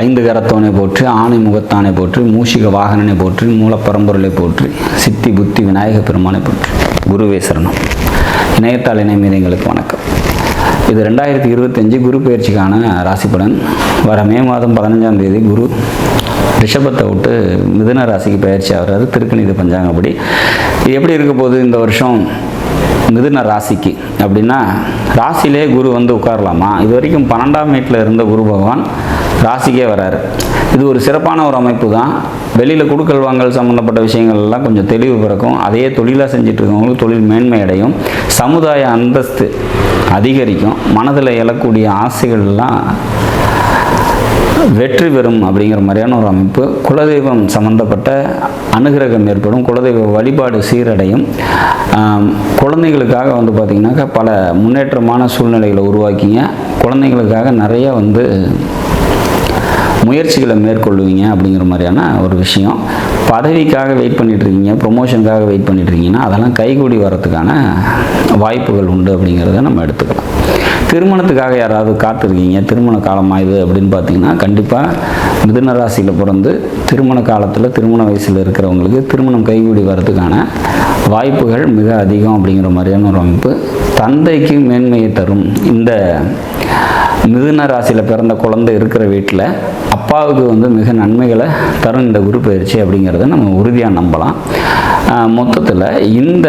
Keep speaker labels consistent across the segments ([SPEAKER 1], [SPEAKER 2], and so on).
[SPEAKER 1] ஐந்து கரத்தவனை போற்றி, ஆணை முகத்தானை போற்றி, மூஷிக வாகனனை போற்றி, மூலப்பரம்பொருளை போற்றி, சித்தி புத்தி விநாயக பெருமானை போற்றி. குருவே சரணம். இணையத்தாள் இணைமீதங்களுக்கு வணக்கம். இது 2025 குரு பயிற்சிக்கான ராசிப்பலன். வர மே மாதம் 15ஆம் தேதி குரு ரிஷபத்தை விட்டு மிதுன ராசிக்கு பயிற்சி ஆகிறாரு. திருக்கணித பஞ்சாங்கப்படி இது எப்படி இருக்க போகுது இந்த வருஷம் மிதுன ராசிக்கு அப்படின்னா, ராசியிலே குரு வந்து உட்காரலாமா? இது வரைக்கும் 12ஆம் வீட்டில் இருந்த குரு பகவான் ராசிக்கே வராரு. இது ஒரு சிறப்பான ஒரு அமைப்பு தான். வெளியில் கொடுக்கல் வாங்கல் சம்மந்தப்பட்ட விஷயங்கள் எல்லாம் கொஞ்சம் தெளிவு பிறக்கும். அதையே தொழிலாக செஞ்சுட்டு இருக்கவங்களுக்கு தொழில் மேன்மை அடையும், சமுதாய அந்தஸ்து அதிகரிக்கும், மனதில் எழக்கூடிய ஆசைகள்லாம் வெற்றி பெறும் அப்படிங்கிற மாதிரியான ஒரு அமைப்பு. குலதெய்வம் சம்மந்தப்பட்ட அனுகிரகம் ஏற்படும், குலதெய்வ வழிபாடு சீரடையும். குழந்தைகளுக்காக வந்து பார்த்திங்கனாக்கா பல முன்னேற்றமான சூழ்நிலைகளை உருவாக்கிங்க. குழந்தைங்களுக்காக நிறைய வந்து முயற்சிகளை மேற்கொள்ளுவீங்க அப்படிங்கிற மாதிரியான ஒரு விஷயம். பதவிக்காக வெயிட் பண்ணிகிட்ருக்கீங்க, ப்ரொமோஷனுக்காக வெயிட் பண்ணிகிட்ருக்கீங்கன்னா அதெல்லாம் கைகூடி வரத்துக்கான வாய்ப்புகள் உண்டு அப்படிங்கிறத நம்ம எடுத்துக்கலாம். திருமணத்துக்காக யாராவது காத்திருக்கீங்க, திருமண காலமாக இது அப்படின்னு பார்த்தீங்கன்னா, கண்டிப்பாக மிதுன ராசியில் பிறந்து திருமண காலத்தில் திருமண வயசில் இருக்கிறவங்களுக்கு திருமணம் கைகூடி வரதுக்கான வாய்ப்புகள் மிக அதிகம் அப்படிங்கிற மாதிரியான ஒரு அமைப்பு. தந்தைக்கு மேன்மையை தரும். இந்த மிதுன ராசியில் பிறந்த குழந்தை இருக்கிற வீட்டில் அப்பாவுக்கு வந்து மிக நன்மைகளை தரும் இந்த குரு பயிற்சி அப்படிங்கிறத நம்ம உறுதியாக நம்பலாம். மொத்தத்தில் இந்த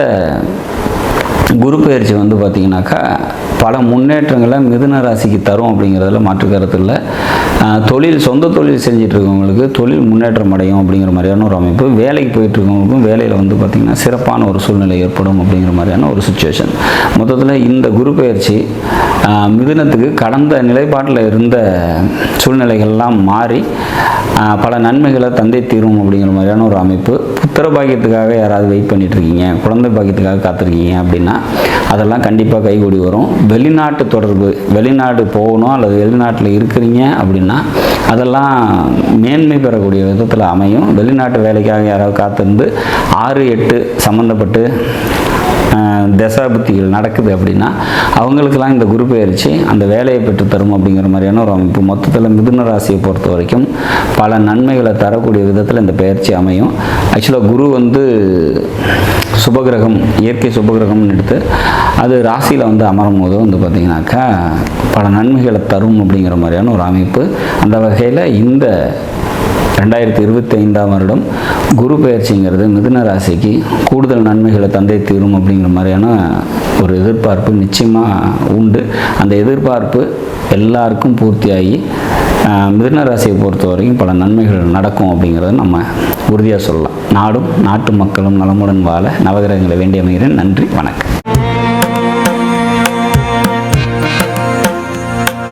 [SPEAKER 1] குரு பயிற்சி வந்து பார்த்திங்கனாக்கா பல முன்னேற்றங்களை மிதுன ராசிக்கு தரும் அப்படிங்கிறதுல மாற்று கருத்து இல்லை. தொழில், சொந்த தொழில் செஞ்சுட்டு இருக்கவங்களுக்கு தொழில் முன்னேற்றம் அடையும் அப்படிங்கிற மாதிரியான ஒரு அமைப்பு. வேலைக்கு போயிட்டு இருக்கவங்களுக்கும் வேலையில் வந்து பார்த்திங்கன்னா சிறப்பான ஒரு சூழ்நிலை ஏற்படும் அப்படிங்கிற மாதிரியான ஒரு சுச்சுவேஷன். மொத்தத்தில் இந்த குரு பயிற்சி மிதுனத்துக்கு கடந்த நிலைப்பாட்டில் இருந்த சூழ்நிலைகள்லாம் மாறி பல நன்மைகளை தந்தை தீரும் அப்படிங்கிற மாதிரியான ஒரு அமைப்பு. புத்திர பாக்கியத்துக்காக யாராவது வெயிட் பண்ணிகிட்ருக்கீங்க, குழந்தை பாக்கியத்துக்காக காத்திருக்கீங்க அப்படின்னா அதெல்லாம் கண்டிப்பாக கைகூடி வரும். வெளிநாட்டு தொடர்பு, வெளிநாடு போகணும் அல்லது வெளிநாட்டில் இருக்கிறீங்க அப்படின்னா அதெல்லாம் மேன்மை பெறக்கூடிய விதத்தில் அமையும். வெளிநாட்டு வேலைக்காக யாராவது காத்திருந்து 6-8 சம்மந்தப்பட்டு தசாபுத்திகள் நடக்குது அப்படின்னா அவங்களுக்கெல்லாம் இந்த குரு பயிற்சி அந்த வேலையை பெற்று தரும் அப்படிங்கிற மாதிரியான ஒரு அமைப்பு. மொத்தத்தில் மிதுன ராசியை பொறுத்த வரைக்கும் பல நன்மைகளை தரக்கூடிய விதத்தில் இந்த பயிற்சி அமையும். ஆக்சுவலாக குரு வந்து சுபகிரகம், இயற்கை சுபகிரகம்னு எடுத்து அது ராசியில் வந்து அமரும் போது வந்து பார்த்திங்கனாக்கா பல நன்மைகளை தரும் அப்படிங்கிற மாதிரியான ஒரு அமைப்பு. அந்த வகையில் இந்த 2025ஆம் வருடம் குரு பயிற்சிங்கிறது மிதுன ராசிக்கு கூடுதல் நன்மைகளை தந்தை தீரும் அப்படிங்கிற மாதிரியான ஒரு எதிர்பார்ப்பு நிச்சயமாக உண்டு. அந்த எதிர்பார்ப்பு எல்லாருக்கும் பூர்த்தியாகி மிதுன ராசியை பொறுத்த வரைக்கும் பல நன்மைகள் நடக்கும் அப்படிங்கிறத நம்ம உறுதியாக சொல்லலாம். நாடும் நாட்டு மக்களும் நலமுடன் வாழ நவகிரகங்களை வேண்டி அமைகிறேன். நன்றி, வணக்கம்.